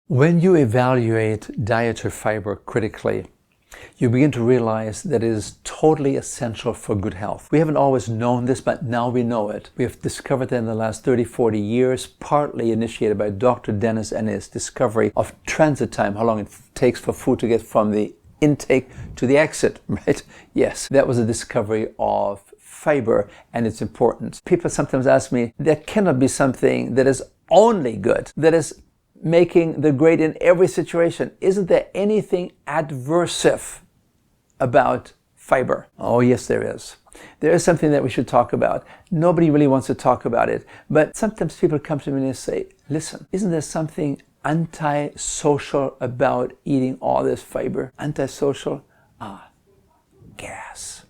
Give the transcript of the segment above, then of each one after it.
When you evaluate dietary fiber critically, you begin to realize that it is totally essential for good health. We haven't always known this, but now we know it. We have discovered that in the last 30, 40 years, partly initiated by Dr. Dennis and his discovery of transit time, how long it takes for food to get from the intake to the exit, right? Yes, that was a discovery of fiber and its importance. People sometimes ask me, there cannot be something that is only good, that is making the grade in every situation. Isn't there anything adversive about fiber? Oh, yes, there is. There is something that we should talk about. Nobody really wants to talk about it. But sometimes people come to me and they say, listen, isn't there something antisocial about eating all this fiber? Antisocial? Gas.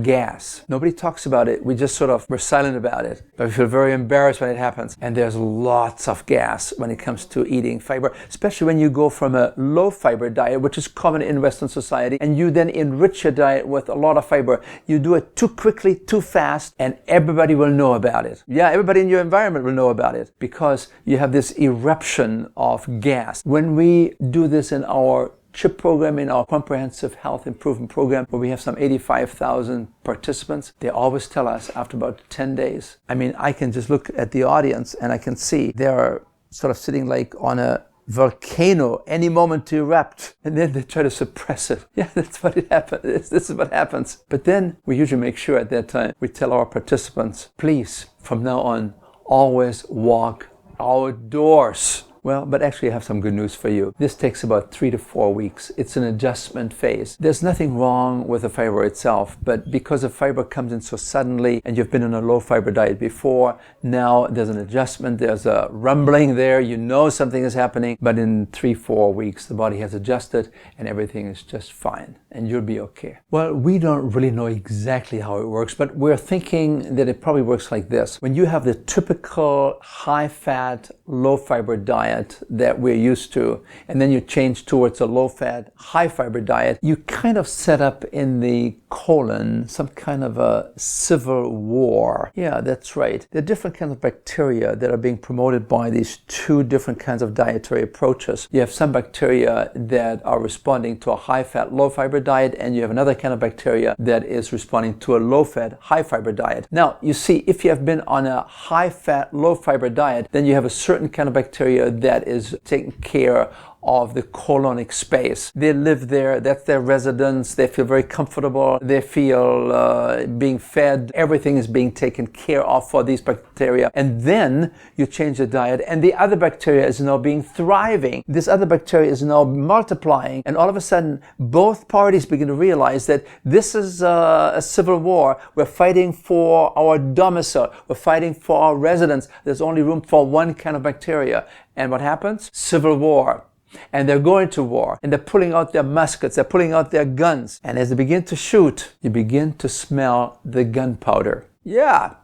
Gas. Nobody talks about it. We're silent about it. But we feel very embarrassed when it happens. And there's lots of gas when it comes to eating fiber, especially when you go from a low fiber diet, which is common in Western society, and you then enrich your diet with a lot of fiber. You do it too quickly, too fast, and everybody will know about it. Yeah, everybody in your environment will know about it because you have this eruption of gas. When we do this in our CHIP program, in our comprehensive health improvement program, where we have some 85,000 participants, they always tell us after about 10 days. I mean, I can just look at the audience and I can see they are sort of sitting like on a volcano, any moment to erupt, and then they try to suppress it. Yeah, that's what it happens. This is what happens. But then we usually make sure at that time we tell our participants, please, from now on, always walk outdoors. Well, but actually I have some good news for you. This takes about 3 to 4 weeks. It's an adjustment phase. There's nothing wrong with the fiber itself, but because the fiber comes in so suddenly and you've been on a low fiber diet before, now there's an adjustment, there's a rumbling there, you know something is happening, but in 3-4 weeks the body has adjusted and everything is just fine and you'll be okay. Well, we don't really know exactly how it works, but we're thinking that it probably works like this. When you have the typical high-fat, low-fiber diet that we're used to, and then you change towards a low-fat, high-fiber diet, you kind of set up in the colon some kind of a civil war. Yeah, that's right. There are different kinds of bacteria that are being promoted by these two different kinds of dietary approaches. You have some bacteria that are responding to a high-fat, low-fiber diet, and you have another kind of bacteria that is responding to a low-fat, high-fiber diet. Now, you see, if you have been on a high-fat, low-fiber diet, then you have a certain kind of bacteria that is taking care of the colonic space. They live there, that's their residence, they feel very comfortable, they feel being fed, everything is being taken care of for these bacteria. And then you change the diet and the other bacteria is now being thriving. This other bacteria is now multiplying, and all of a sudden both parties begin to realize that this is a civil war. We're fighting for our domicile, we're fighting for our residence. There's only room for one kind of bacteria. And what happens? Civil war. And they're going to war, and they're pulling out their muskets, they're pulling out their guns. And as they begin to shoot, you begin to smell the gunpowder. Yeah,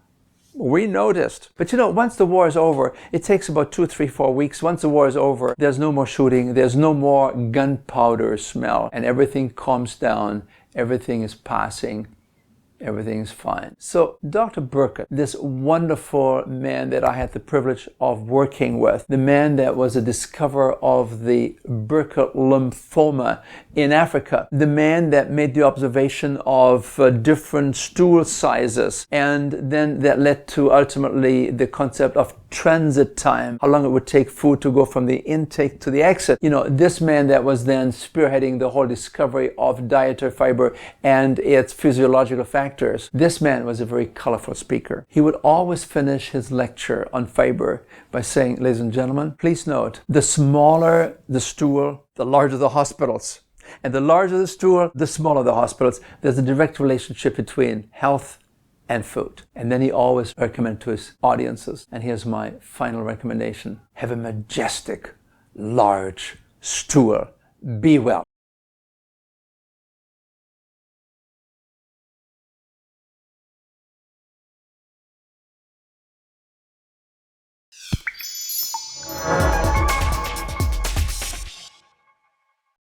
we noticed. But you know, once the war is over, it takes about 2, 3, 4 weeks. Once the war is over, there's no more shooting, there's no more gunpowder smell, and everything calms down, everything is passing. Everything is fine. So Dr. Burke, this wonderful man that I had the privilege of working with, the man that was a discoverer of the Burke lymphoma in Africa, the man that made the observation of different stool sizes, and then that led to ultimately the concept of transit time, how long it would take food to go from the intake to the exit. You know, this man that was then spearheading the whole discovery of dietary fiber and its physiological factors. This man was a very colorful speaker. He would always finish his lecture on fiber by saying, ladies and gentlemen, please note, the smaller the stool, the larger the hospitals. And the larger the stool, the smaller the hospitals. There's a direct relationship between health and food. And then he always recommended to his audiences, and here's my final recommendation: have a majestic, large stool. Be well.